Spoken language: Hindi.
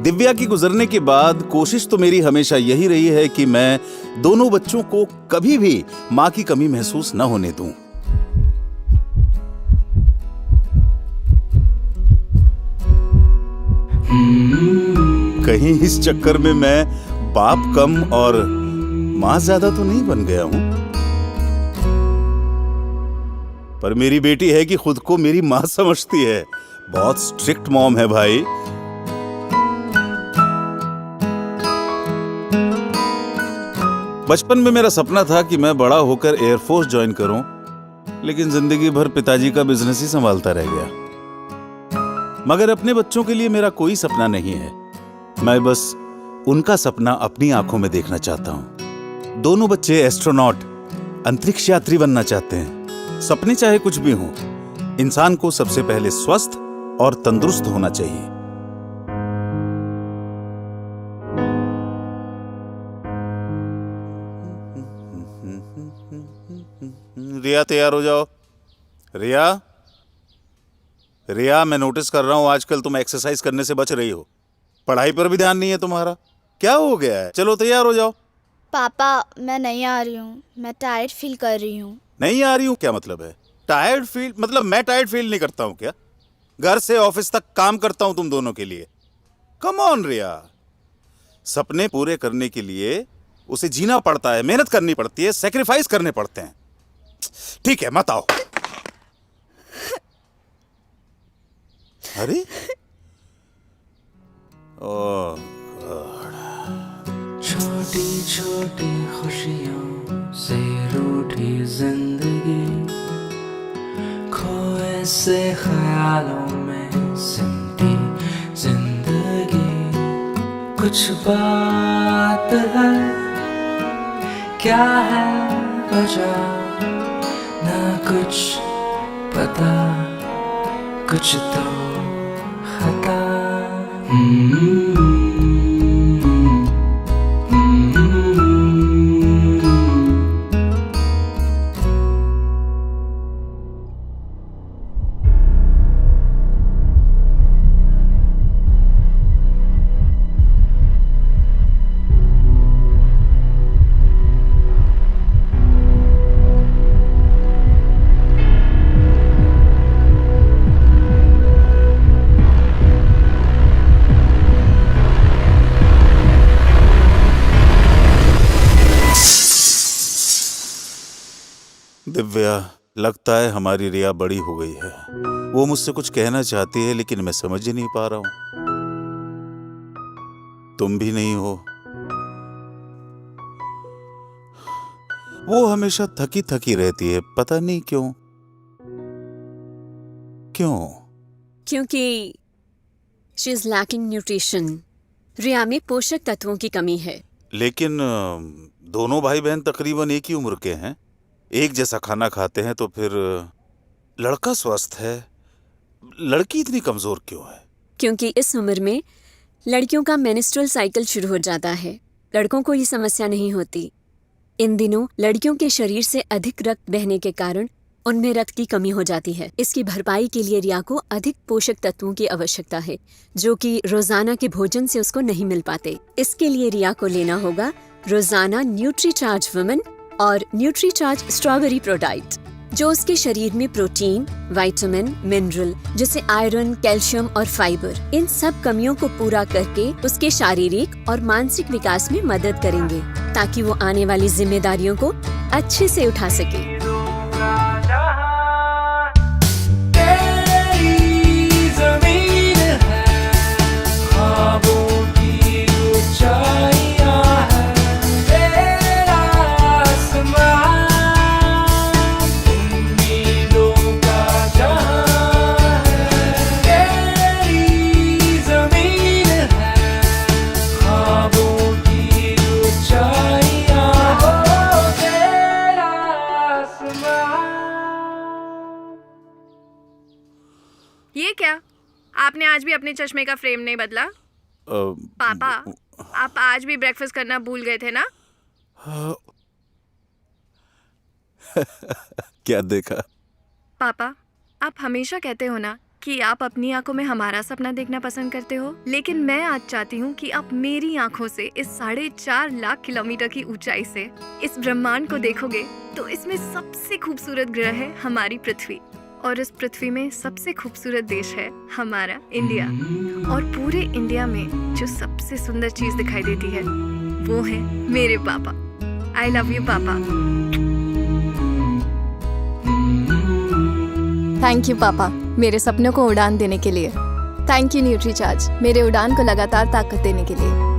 दिव्या की गुजरने के बाद कोशिश तो मेरी हमेशा यही रही है कि मैं दोनों बच्चों को कभी भी मां की कमी महसूस न होने दूं। कहीं इस चक्कर में मैं बाप कम और मां ज्यादा तो नहीं बन गया हूं। पर मेरी बेटी है कि खुद को मेरी मां समझती है। बहुत स्ट्रिक्ट मॉम है भाई। बचपन में मेरा सपना था कि मैं बड़ा होकर एयरफोर्स ज्वाइन करूं, लेकिन जिंदगी भर पिताजी का बिजनेस ही संभालता रह गया। मगर अपने बच्चों के लिए मेरा कोई सपना नहीं है। मैं बस उनका सपना अपनी आंखों में देखना चाहता हूं। दोनों बच्चे एस्ट्रोनॉट, अंतरिक्ष यात्री बनना चाहते हैं। सपने चाहे कुछ भी हों, इंसान को सबसे पहले स्वस्थ और तंदुरुस्त होना चाहिए। रिया, तैयार हो जाओ। रिया, रिया, मैं नोटिस कर रहा हूं आजकल तुम एक्सरसाइज करने से बच रही हो। पढ़ाई पर भी ध्यान नहीं है तुम्हारा। क्या हो गया है? चलो तैयार हो जाओ। पापा, मैं नहीं आ रही हूँ। मैं टायर्ड फील कर रही हूँ। नहीं आ रही हूँ क्या मतलब है? टायर्ड फील मतलब मैं टायर्ड फील नहीं करता हूँ क्या? घर से ऑफिस तक काम करता हूँ तुम दोनों के लिए। कम ऑन रिया, सपने पूरे करने के लिए उसे जीना पड़ता है, मेहनत करनी पड़ती है, सेक्रीफाइस करने पड़ते हैं। ठीक है, मत आओ। अरे ओह गॉड। छोटी छोटी खुशियों से रूठी जिंदगी, खोए से ख्यालों में सिमटी जिंदगी। कुछ बात है, क्या है वजह ना कुछ पता, कुछ तो खता। दिव्या, लगता है हमारी रिया बड़ी हो गई है। वो मुझसे कुछ कहना चाहती है, लेकिन मैं समझ ही नहीं पा रहा हूं। तुम भी नहीं हो। वो हमेशा थकी थकी रहती है, पता नहीं क्यों। क्यों? क्योंकि शी इज लैकिंग न्यूट्रिशन। रिया में पोषक तत्वों की कमी है। लेकिन दोनों भाई बहन तकरीबन एक ही उम्र के हैं, एक जैसा खाना खाते हैं, तो फिर लड़का स्वस्थ है, लड़की इतनी कमजोर क्यों है? क्योंकि इस उम्र में लड़कियों का मेंस्ट्रुअल साइकिल शुरू हो जाता है। लड़कों को ये समस्या नहीं होती। इन दिनों लड़कियों के शरीर से अधिक रक्त बहने के कारण उनमें रक्त की कमी हो जाती है। इसकी भरपाई के लिए रिया को अधिक पोषक तत्वों की आवश्यकता है, जो कि रोजाना के भोजन से उसको नहीं मिल पाते। इसके लिए रिया को लेना होगा रोजाना न्यूट्रीचार्ज वुमेन और न्यूट्रीचार्ज स्ट्रॉबेरी प्रोडाइट, जो उसके शरीर में प्रोटीन, विटामिन, मिनरल जैसे आयरन, कैल्शियम और फाइबर, इन सब कमियों को पूरा करके उसके शारीरिक और मानसिक विकास में मदद करेंगे, ताकि वो आने वाली जिम्मेदारियों को अच्छे से उठा सके। ये क्या? आपने आज भी अपने चश्मे का फ्रेम नहीं बदला? पापा, आप आज भी ब्रेकफास्ट करना भूल गए थे ना? क्या देखा? पापा, आप हमेशा कहते हो ना कि आप अपनी आंखों में हमारा सपना देखना पसंद करते हो, लेकिन मैं आज चाहती हूँ कि आप मेरी आंखों से इस 4.5 लाख किलोमीटर की ऊंचाई से इस ब्रह्मांड को देखोगे तो इसमें सबसे खूबसूरत ग्रह है हमारी पृथ्वी, और इस पृथ्वी में सबसे खूबसूरत देश है हमारा इंडिया। और पूरे इंडिया में जो सबसे सुंदर चीज दिखाई देती है वो है मेरे पापा। आई लव यू पापा। थैंक यू पापा, मेरे सपनों को उड़ान देने के लिए। थैंक यू न्यूट्रीचार्ज, मेरे उड़ान को लगातार ताकत देने के लिए।